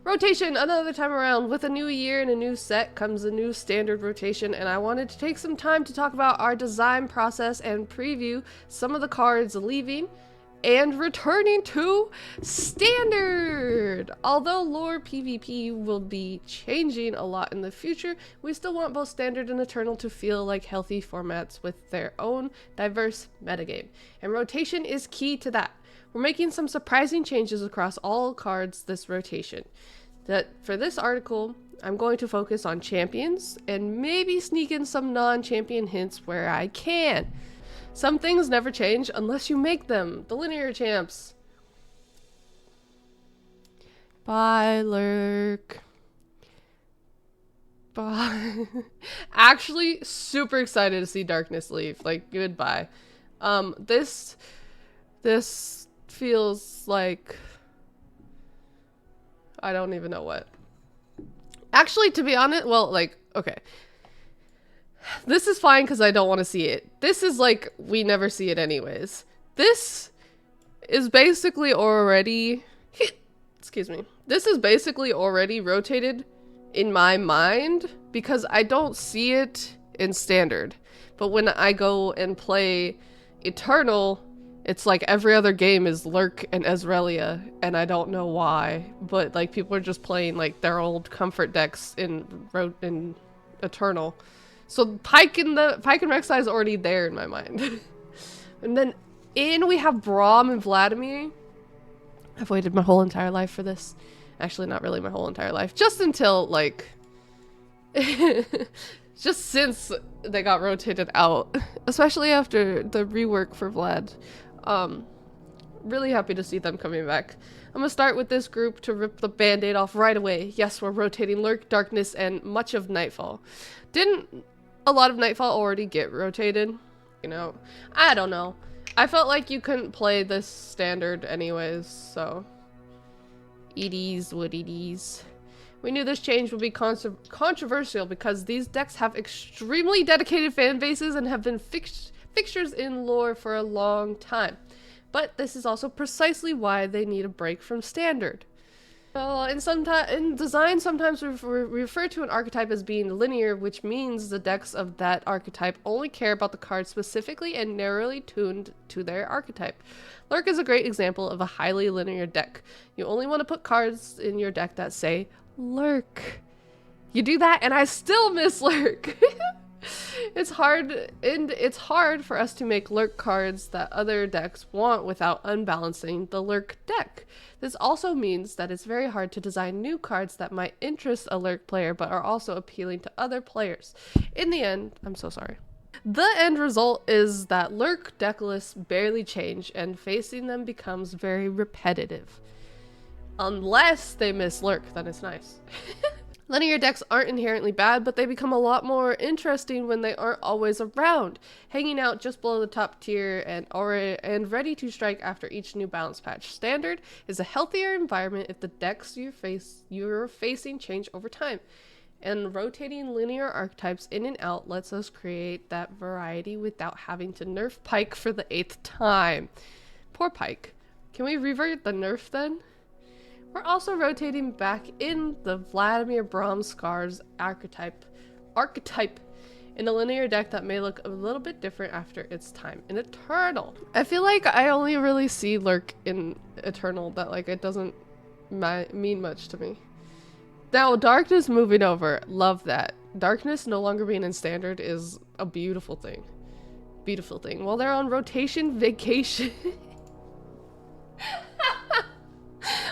Rotation, another time around. With a new year and a new set comes a new standard rotation, and I wanted to take some time to talk about our design process and preview some of the cards leaving and returning to standard. Although lore PvP will be changing a lot in the future, we still want both standard and eternal to feel like healthy formats with their own diverse metagame, and rotation is key to that. We're making some surprising changes across all cards this rotation. For this article, I'm going to focus on champions and maybe sneak in some non-champion hints where I can. Some things never change unless you make them. The linear champs. Bye, Lurk. Bye. Actually, super excited to see Darkness leave. Like, goodbye. This feels like I don't even know what. Actually, to be honest, well, like, okay. This is fine because I don't want to see it. This is like, we never see it anyways. This is basically already, excuse me. This is basically already rotated in my mind because I don't see it in standard. But when I go and play Eternal, it's like every other game is Lurk and Ezrealia, and I don't know why, but like people are just playing like their old comfort decks in Eternal. So Pike and Rek'Sai is already there in my mind. And then we have Braum and Vladimir. I've waited my whole entire life for this. Actually, not really my whole entire life, just until like just since they got rotated out, especially after the rework for Vlad. Really happy to see them coming back. I'm gonna start with this group to rip the band-aid off right away. Yes, we're rotating Lurk, Darkness, and much of Nightfall. Didn't a lot of Nightfall already get rotated? You know, I don't know. I felt like you couldn't play this standard anyways, so EDs would EDs. We knew this change would be controversial because these decks have extremely dedicated fan bases and have been fixtures in lore for a long time. But this is also precisely why they need a break from standard. Well, in design, sometimes we refer to an archetype as being linear, which means the decks of that archetype only care about the cards specifically and narrowly tuned to their archetype. Lurk is a great example of a highly linear deck. You only want to put cards in your deck that say Lurk. You do that and I still miss Lurk. It's hard for us to make Lurk cards that other decks want without unbalancing the Lurk deck. This also means that it's very hard to design new cards that might interest a Lurk player but are also appealing to other players. In the end, I'm so sorry. The end result is that Lurk deck lists barely change and facing them becomes very repetitive. Unless they miss Lurk, then it's nice. Linear decks aren't inherently bad, but they become a lot more interesting when they aren't always around, hanging out just below the top tier and ready to strike after each new balance patch. Standard is a healthier environment if the decks you're facing change over time, and rotating linear archetypes in and out lets us create that variety without having to nerf Pike for the 8th time. Poor Pike. Can we revert the nerf then? We're also rotating back in the Vladimir Braum Scars archetype in a linear deck that may look a little bit different after its time in Eternal. I feel like I only really see Lurk in Eternal, that like it doesn't mean much to me. Now, Darkness moving over, love that. Darkness no longer being in standard is a beautiful thing. Beautiful thing. While they're on rotation vacation.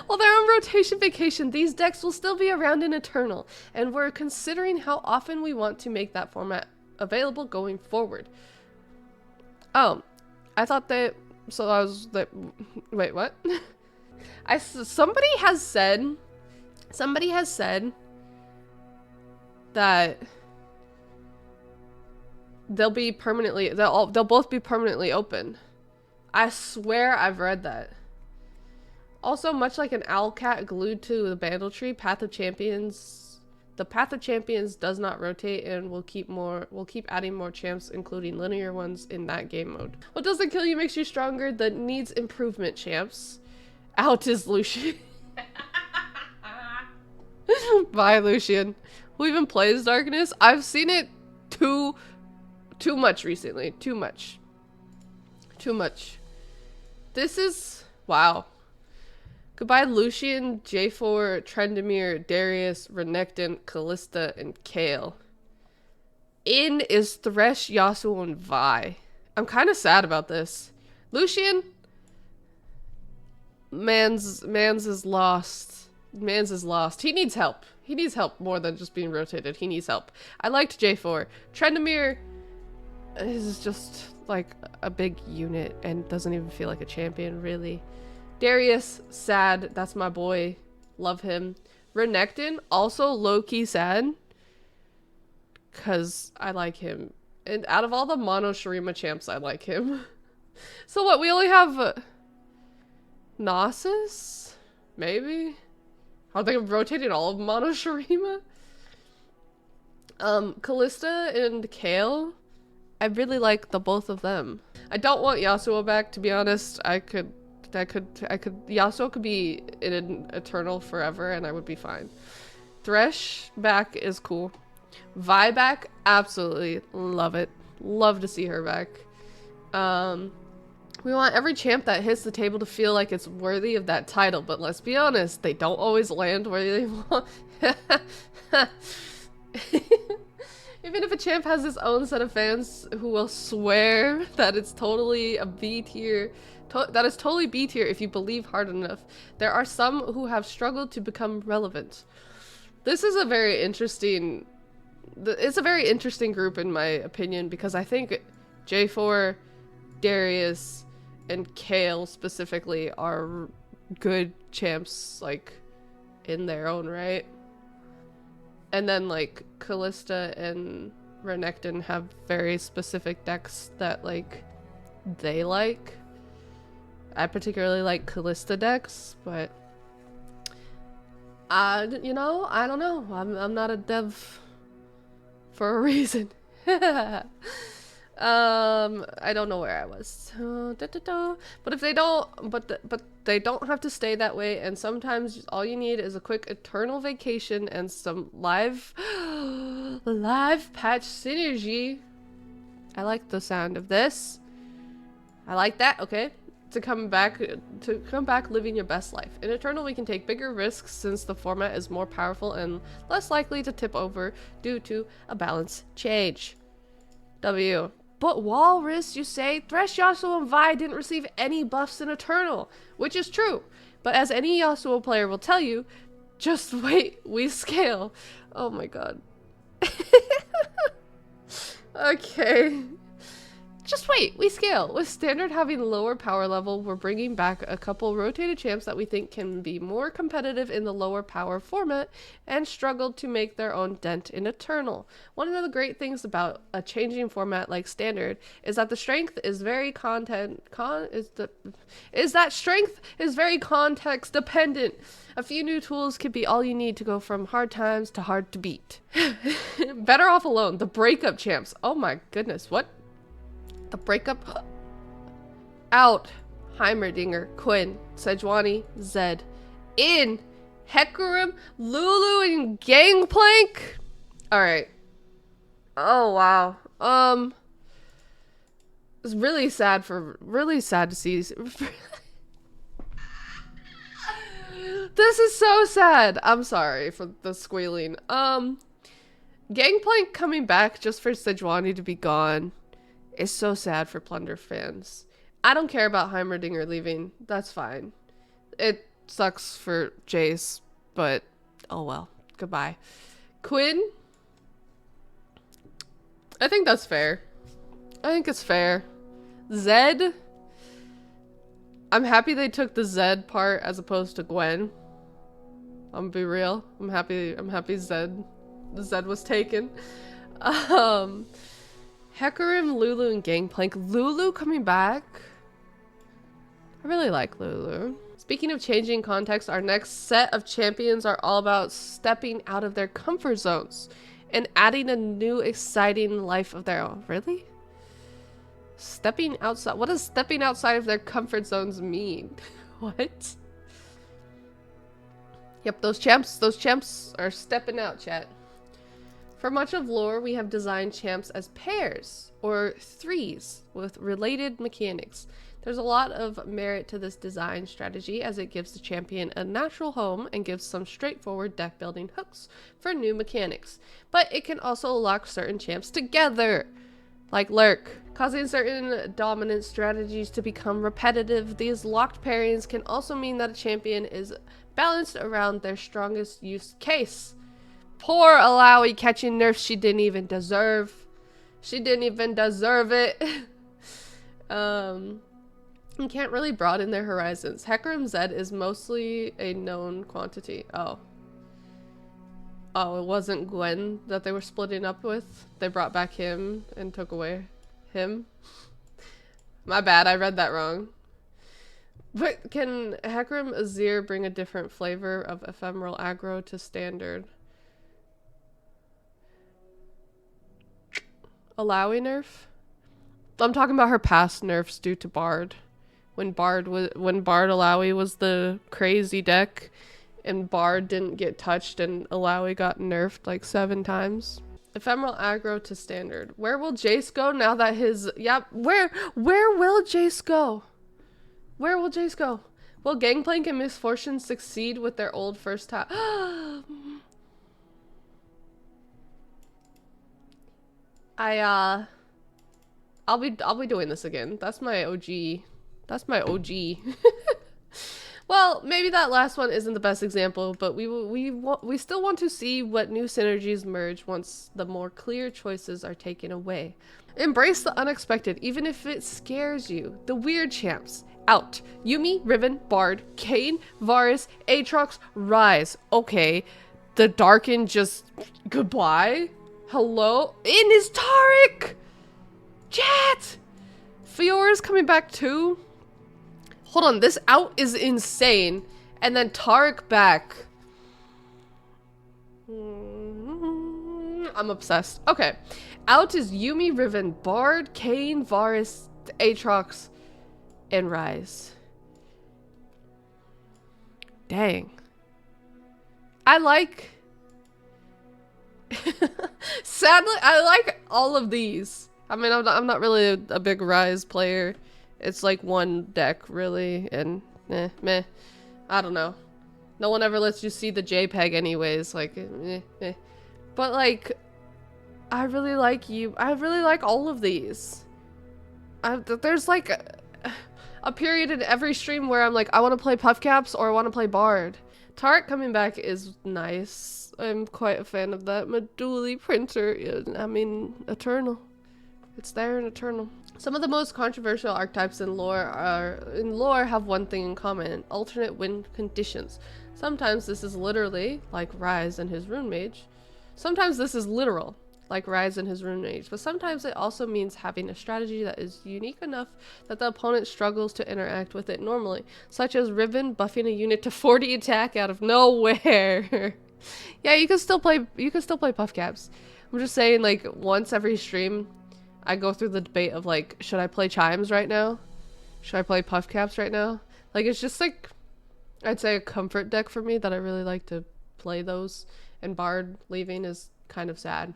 While they're on rotation vacation, these decks will still be around in Eternal, and we're considering how often we want to make that format available going forward. Oh, I thought that, so I was that, wait, what? Somebody has said that they'll both be permanently open. I swear I've read that. Also, much like an owl cat glued to the bandle tree, the Path of Champions does not rotate, and we'll keep adding more champs, including linear ones, in that game mode. What doesn't kill you makes you stronger. The needs improvement champs. Out is Lucian. Bye, Lucian. Who even plays Darkness? I've seen it too much recently. Too much. This is... wow. Goodbye, Lucian, J4, Trendemir, Darius, Renekton, Callista, and Kale. In is Thresh, Yasuo, and Vi. I'm kind of sad about this. Lucian? Mans is lost. Mans is lost. He needs help. He needs help more than just being rotated. He needs help. I liked J4. Trendemir is just like a big unit and doesn't even feel like a champion, really. Darius, sad. That's my boy. Love him. Renekton, also low-key sad. Because I like him. And out of all the mono Shurima champs, I like him. So what, we only have... Nasus? Maybe? I think I'm rotating all of mono Shurima. Callista and Kale. I really like the both of them. I don't want Yasuo back, to be honest. Yasuo could be in an Eternal forever and I would be fine. Thresh back is cool. Vi back, absolutely love it. Love to see her back. We want every champ that hits the table to feel like it's worthy of that title, but let's be honest, they don't always land where they want. Even if a champ has his own set of fans who will swear that it's totally a B tier, that is totally B tier if you believe hard enough, there are some who have struggled to become relevant. This is a very interesting... It's a very interesting group in my opinion, because I think J4, Darius, and Kale specifically are good champs, like, in their own right. And then, like, Callista and Renekton have very specific decks that, like, they like. I particularly like Callista decks, but... you know, I don't know. I'm not a dev for a reason. I don't know where I was. But if they don't, but they don't have to stay that way, and sometimes all you need is a quick eternal vacation and some live patch synergy. I like the sound of this. I like that. Okay. To come back living your best life. In Eternal, we can take bigger risks since the format is more powerful and less likely to tip over due to a balance change. W. But Walrus, you say, Thresh, Yasuo, and Vi didn't receive any buffs in Eternal, which is true. But as any Yasuo player will tell you, just wait, we scale. Oh my god. Okay. Just wait, we scale. With Standard having lower power level, we're bringing back a couple rotated champs that we think can be more competitive in the lower power format and struggled to make their own dent in Eternal. One of the great things about a changing format like Standard is that the strength is very context dependent. A few new tools could be all you need to go from hard times to hard to beat. Better off alone. The breakup champs. Oh my goodness, what? The breakup out. Heimerdinger, Quinn, Sejuani, Zed. In Hecarim, Lulu, and Gangplank. Alright. Oh wow. It's really sad to see. This is so sad. I'm sorry for the squealing. Gangplank coming back just for Sejuani to be gone. It's so sad for Plunder fans. I don't care about Heimerdinger leaving. That's fine. It sucks for Jace, but oh well. Goodbye. Quinn? I think that's fair. I think it's fair. Zed? I'm happy they took the Zed part as opposed to Gwen. I'm gonna be real. I'm happy Zed was taken. Hecarim, Lulu, and Gangplank. Lulu coming back? I really like Lulu. Speaking of changing context, our next set of champions are all about stepping out of their comfort zones and adding a new exciting life of their own. Really? Stepping outside? What does stepping outside of their comfort zones mean? What? Yep, those champs are stepping out, chat. For much of lore, we have designed champs as pairs, or threes, with related mechanics. There's a lot of merit to this design strategy as it gives the champion a natural home and gives some straightforward deck building hooks for new mechanics. But it can also lock certain champs together, like Lurk, causing certain dominant strategies to become repetitive. These locked pairings can also mean that a champion is balanced around their strongest use case. Poor Alawi catching nerfs she didn't even deserve. She didn't even deserve it. You can't really broaden their horizons. Hecarim Zed is mostly a known quantity. Oh, it wasn't Gwen that they were splitting up with? They brought back him and took away him? My bad, I read that wrong. But can Hecarim Azir bring a different flavor of ephemeral aggro to standard? Alawi nerf? I'm talking about her past nerfs due to Bard. When Bard Alawi was the crazy deck, and Bard didn't get touched, and Alawi got nerfed like 7 times. Ephemeral aggro to standard. Where will Jace go now that his... Yeah, where will Jace go? Where will Jace go? Will Gangplank and Miss Fortune succeed with their old first time? I'll be doing this again. That's my OG. That's my OG. Well, maybe that last one isn't the best example, but we still want to see what new synergies merge once the more clear choices are taken away. Embrace the unexpected, even if it scares you. The weird champs. Out. Yuumi, Riven, Bard, Kayn, Varus, Aatrox, Ryze. Okay. The Darkin just... Goodbye? Hello? In is Taric! Chat! Fiora's coming back too? Hold on, this out is insane. And then Taric back. I'm obsessed. Okay. Out is Yuumi, Riven, Bard, Kayn, Varus, Aatrox, and Ryze. Dang. I like... Sadly, I like all of these. I mean, I'm not really a big Ryze player. It's like one deck, really, and meh. I don't know. No one ever lets you see the JPEG anyways, like, meh. But, like, I really like you. I really like all of these. There's, like, a period in every stream where I'm like, I want to play Puffcaps or I want to play Bard. Taric coming back is nice. I'm quite a fan of that. Meduli Printer, I mean, Eternal. It's there in Eternal. Some of the most controversial archetypes in lore have one thing in common: alternate win conditions. Sometimes this is literally, like Ryze and his Rune Mage. Sometimes this is literal, like Ryze and his Rune Mage. But sometimes it also means having a strategy that is unique enough that the opponent struggles to interact with it normally, such as Riven buffing a unit to 40 attack out of nowhere. Yeah, you can still play Puffcaps. I'm just saying, like, once every stream, I go through the debate of, like, should I play Chimes right now? Should I play Puffcaps right now? Like, it's just, like, I'd say a comfort deck for me that I really like to play those. And Bard leaving is kind of sad.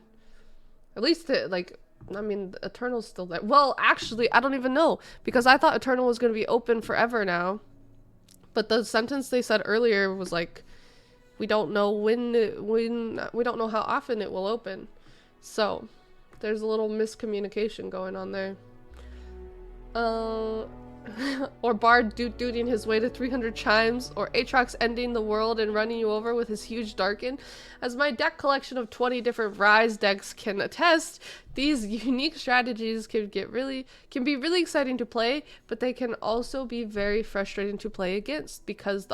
At least, like, I mean, Eternal's still there. Well, actually, I don't even know. Because I thought Eternal was going to be open forever now. But the sentence they said earlier was, like, we don't know we don't know how often it will open. So... there's a little miscommunication going on there. Or Bard dooting his way to 300 chimes, or Aatrox ending the world and running you over with his huge Darkin. As my deck collection of 20 different Ryze decks can attest, these unique strategies can be really exciting to play, but they can also be very frustrating to play against because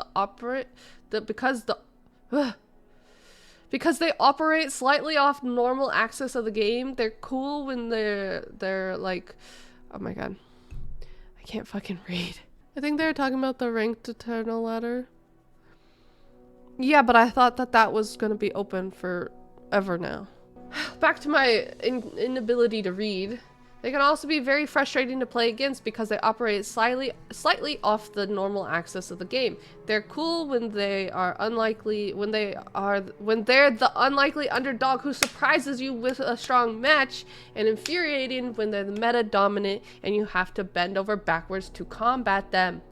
they operate slightly off normal axis of the game. They're cool when they're like, oh my god, I can't fucking read. I think they were talking about the ranked Eternal ladder. Yeah, but I thought that was gonna be open forever now. Back to my inability to read. They can also be very frustrating to play against because they operate slightly off the normal axis of the game. They're cool when they are when they're the unlikely underdog who surprises you with a strong match, and infuriating when they're the meta dominant and you have to bend over backwards to combat them.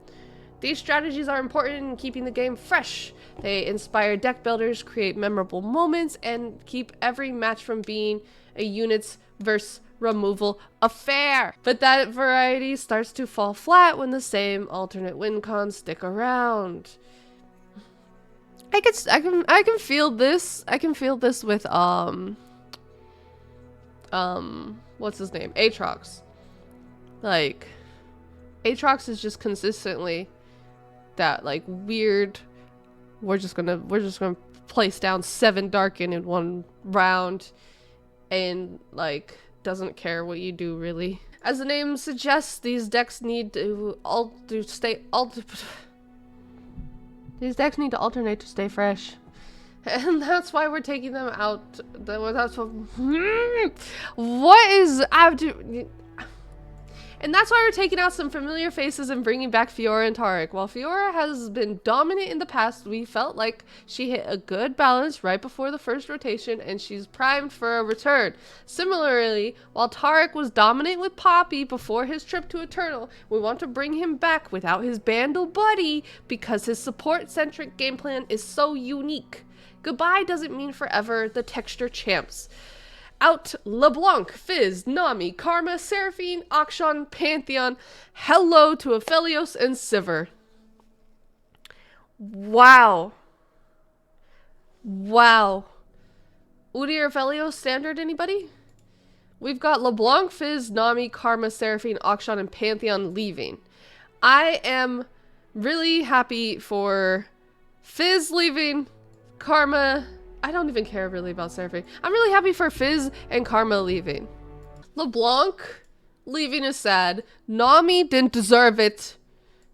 These strategies are important in keeping the game fresh. They inspire deck builders, create memorable moments, and keep every match from being a units versus removal affair. But that variety starts to fall flat when the same alternate win cons stick around. I can feel this. I can feel this with what's his name? Aatrox. Like, Aatrox is just consistently that like weird, we're just gonna place down 7 Darkin in one round, and like doesn't care what you do really. As the name suggests, these decks need to these decks need to alternate to stay fresh. And that's why we're taking them out. And that's why we're taking out some familiar faces and bringing back Fiora and Taric. While Fiora has been dominant in the past, we felt like she hit a good balance right before the first rotation, and she's primed for a return. Similarly, while Taric was dominant with Poppy before his trip to Eternal, we want to bring him back without his Bandle buddy because his support-centric game plan is so unique. Goodbye doesn't mean forever, the texture champs. Out LeBlanc, Fizz, Nami, Karma, Seraphine, Akshan, Pantheon. Hello to Aphelios and Sivir. Wow. Wow. Udyr, Aphelios, standard, anybody? We've got LeBlanc, Fizz, Nami, Karma, Seraphine, Akshan, and Pantheon leaving. I am really happy for Fizz leaving, Karma. I don't even care really about Seraphine. I'm really happy for Fizz and Karma leaving. LeBlanc leaving is sad. Nami didn't deserve it.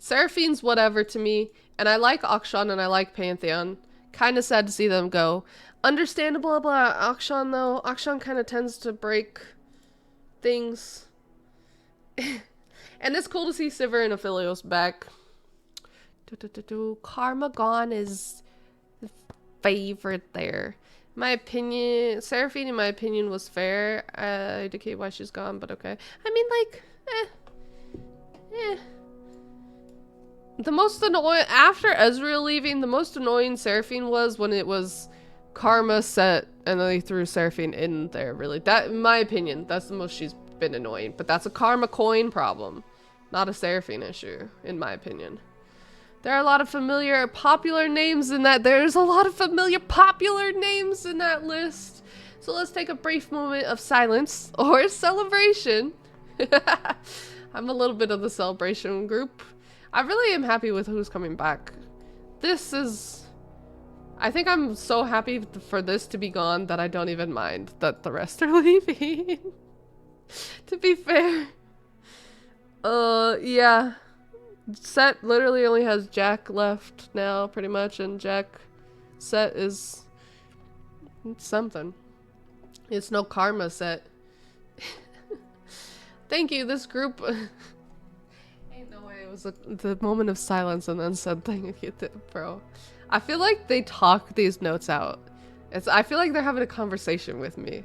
Seraphine's whatever to me. And I like Akshan and I like Pantheon. Kind of sad to see them go. Understandable about Akshan though. Akshan kind of tends to break things. And it's cool to see Sivir and Aphelios back. Karma gone is favorite there. My opinion, Seraphine in my opinion was fair. I indicate why she's gone, but okay. I mean, like, The most annoying, after Ezreal leaving, the most annoying Seraphine was when it was Karma set and then they threw Seraphine in there, really. That, in my opinion, that's the most she's been annoying. But that's a Karma coin problem, not a Seraphine issue, in my opinion. There are a lot of familiar, popular names in that. There's a lot of familiar, popular names in that list. So let's take a brief moment of silence or celebration. I'm a little bit of the celebration group. I really am happy with who's coming back. This is... I think I'm so happy for this to be gone that I don't even mind that the rest are leaving. To be fair. Yeah. Set literally only has Jack left now, pretty much, and Jack set is something. It's no Karma set. Thank you, this group. Ain't no way it was the moment of silence and then said thank you, bro. I feel like they talk these notes out. I feel like they're having a conversation with me.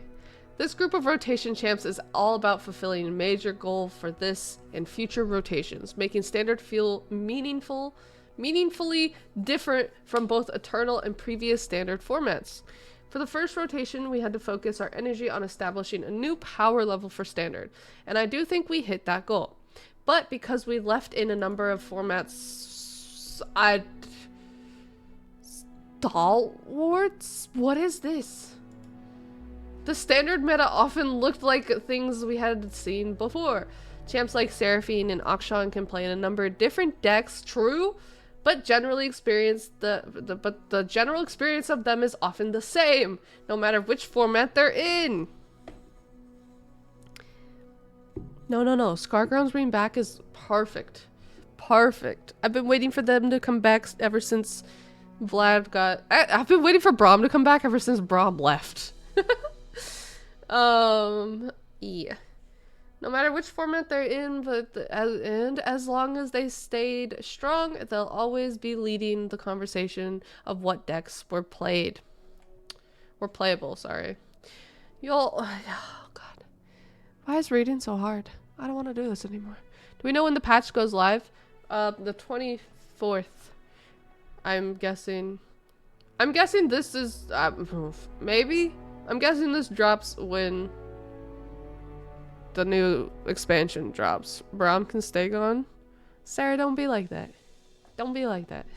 This group of rotation champs is all about fulfilling a major goal for this and future rotations, making standard feel meaningfully different from both Eternal and previous standard formats. For the first rotation, we had to focus our energy on establishing a new power level for standard, and I do think we hit that goal. But because we left in a number of formats, Stalwarts? What is this? The standard meta often looked like things we had seen before. Champs like Seraphine and Akshan can play in a number of different decks, true, but generally the general experience of them is often the same, no matter which format they're in. No. Scarground's being back is perfect. Perfect. I've been waiting for them to come back ever since Vlad got... I've been waiting for Braum to come back ever since Braum left. Yeah. No matter which format they're in, and as long as they stayed strong, they'll always be leading the conversation of what decks were playable, sorry. Oh god. Why is reading so hard? I don't want to do this anymore. Do we know when the patch goes live? The 24th. I'm guessing this is, maybe? I'm guessing this drops when the new expansion drops. Braum can stay gone. Sarah, don't be like that. Don't be like that.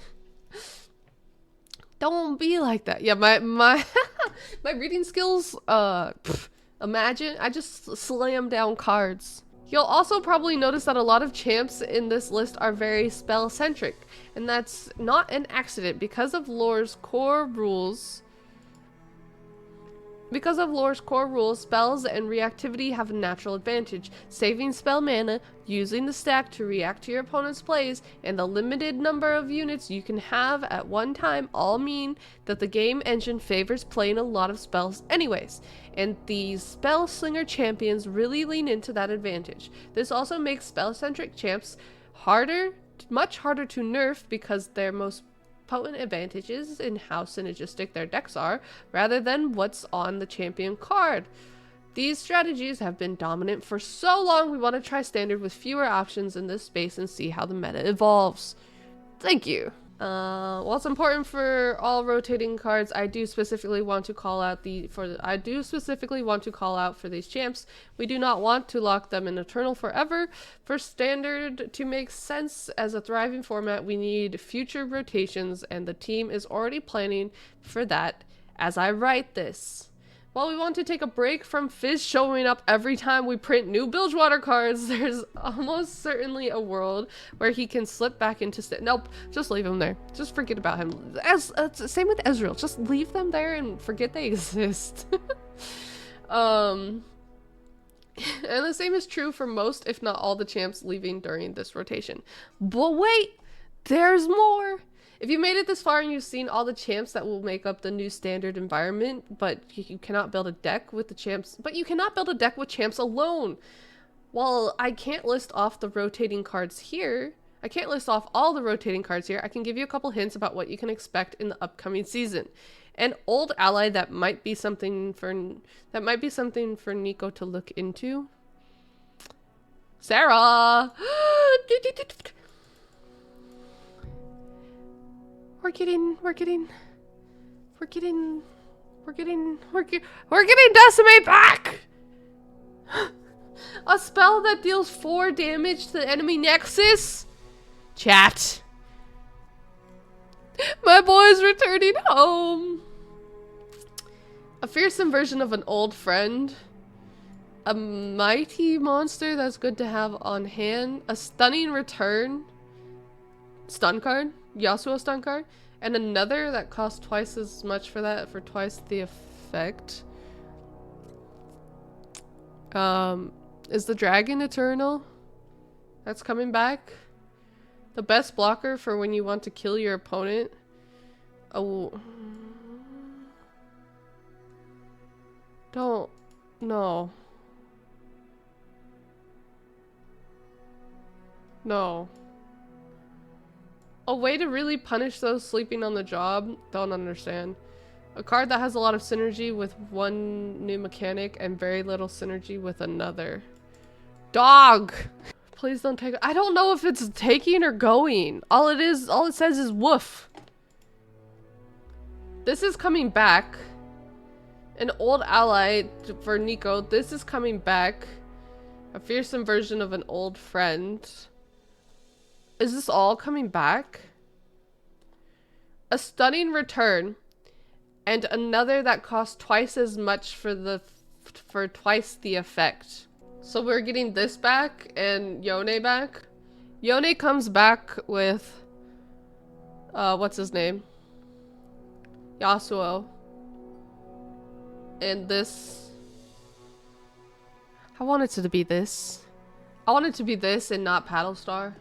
Don't be like that. Yeah, my my reading skills, imagine I just slam down cards. You'll also probably notice that a lot of champs in this list are very spell-centric, and that's not an accident because of lore's core rules. Because of lore's core rules, spells and reactivity have a natural advantage. Saving spell mana, using the stack to react to your opponent's plays, and the limited number of units you can have at one time all mean that the game engine favors playing a lot of spells anyways, and these spell slinger champions really lean into that advantage. This also makes spell-centric champs much harder to nerf because their most potent advantages in how synergistic their decks are, rather than what's on the champion card. These strategies have been dominant for so long, we want to try standard with fewer options in this space and see how the meta evolves. Thank you. While it's important for all rotating cards, I do specifically want to call out for these champs. We do not want to lock them in Eternal forever. For standard to make sense as a thriving format, we need future rotations, and the team is already planning for that as I write this. While we want to take a break from Fizz showing up every time we print new Bilgewater cards, there's almost certainly a world where he can slip back into nope, just leave him there. Just forget about him. Same with Ezreal. Just leave them there and forget they exist. And the same is true for most, if not all, the champs leaving during this rotation. But wait, there's more! If you made it this far and you've seen all the champs that will make up the new standard environment, but you cannot build a deck with the champs, alone. While I can't list off the rotating cards here, I can't list off all the rotating cards here, I can give you a couple hints about what you can expect in the upcoming season. An old ally that might be something for Nico to look into. Sarah! We're getting Decimate back! A spell that deals 4 damage to the enemy Nexus? Chat. My boy's returning home. A fearsome version of an old friend. A mighty monster that's good to have on hand. A stunning return. Stun card. Yasuo stun card, and another that costs twice as much for that for twice the effect. Is the dragon eternal? That's coming back. The best blocker for when you want to kill your opponent. Oh, no. A way to really punish those sleeping on the job? Don't understand. A card that has a lot of synergy with one new mechanic and very little synergy with another. Dog! Please don't take- I don't know if it's taking or going. All it says is woof. This is coming back. An old ally for Nico. This is coming back. A fearsome version of an old friend. Is this all coming back? A stunning return, and another that costs twice as much for twice the effect. So we're getting this back and Yone back. Yone comes back with what's his name? Yasuo. And this, I want it to be this. I want it to be this and not Paddlestar.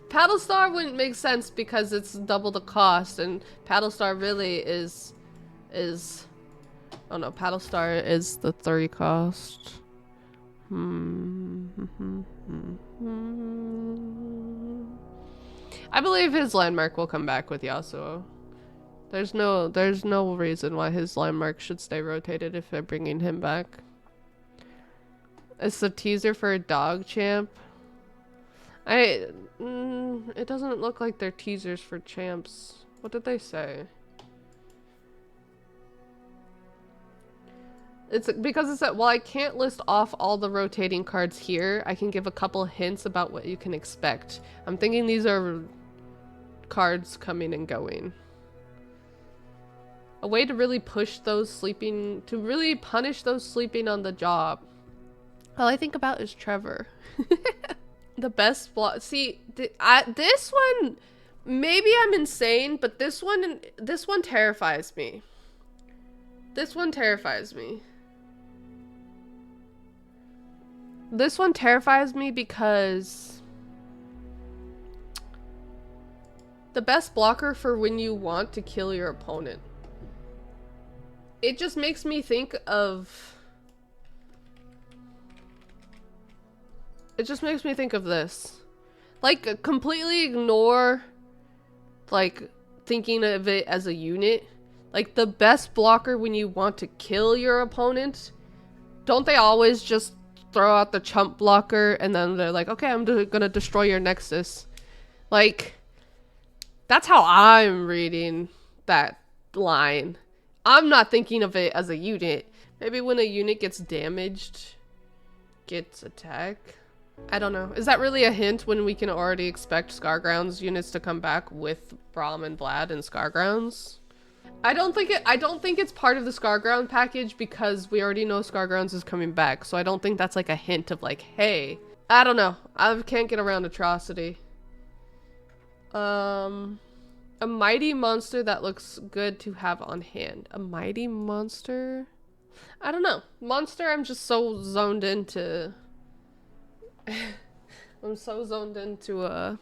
Paddlestar wouldn't make sense because it's double the cost, and Paddlestar really is oh no, Paddlestar is the 30 cost. I believe his landmark will come back with Yasuo. There's no reason why his landmark should stay rotated if they're bringing him back. It's a teaser for a dog champ. It doesn't look like they're teasers for champs. What did they say? It's because it said, well, I can't list off all the rotating cards here. I can give a couple hints about what you can expect. I'm thinking these are cards coming and going. A way to really push those sleeping, to really punish those sleeping on the job. All I think about is Trevor. The best block. See, this one, maybe I'm insane, but this one terrifies me. This one terrifies me. This one terrifies me because the best blocker for when you want to kill your opponent. It just makes me think of... It just makes me think of this. Like, completely ignore, like, thinking of it as a unit. Like, the best blocker when you want to kill your opponent, don't they always just throw out the chump blocker and then they're like, okay, I'm gonna destroy your nexus? Like, that's how I'm reading that line. I'm not thinking of it as a unit. Maybe when a unit gets damaged, gets attacked. I don't know. Is that really a hint when we can already expect Scargrounds units to come back with Braum and Vlad and Scargrounds? I don't think it's part of the Scarground package because we already know Scargrounds is coming back. So I don't think that's like a hint of like, hey, I don't know. I can't get around Atrocity. A mighty monster that looks good to have on hand. A mighty monster? I don't know. Monster, I'm just so zoned into... I'm so zoned into,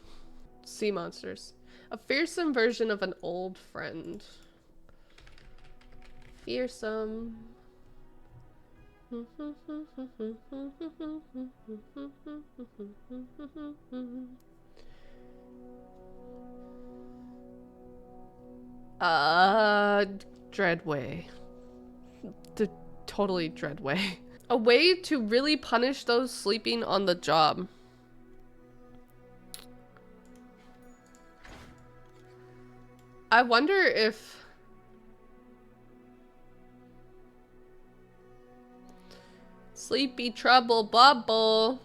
sea monsters. A fearsome version of an old friend. Fearsome. Dreadway. Totally Dreadway. A way to really punish those sleeping on the job. I wonder if... Sleepy Trouble Bubble.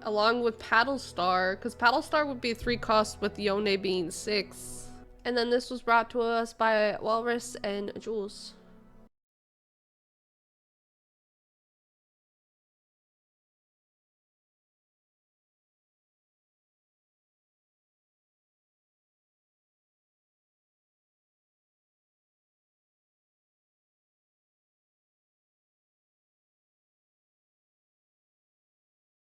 Along with Paddlestar. Because Paddlestar would be 3 cost with Yone being 6. And then this was brought to us by Walrus and Jules.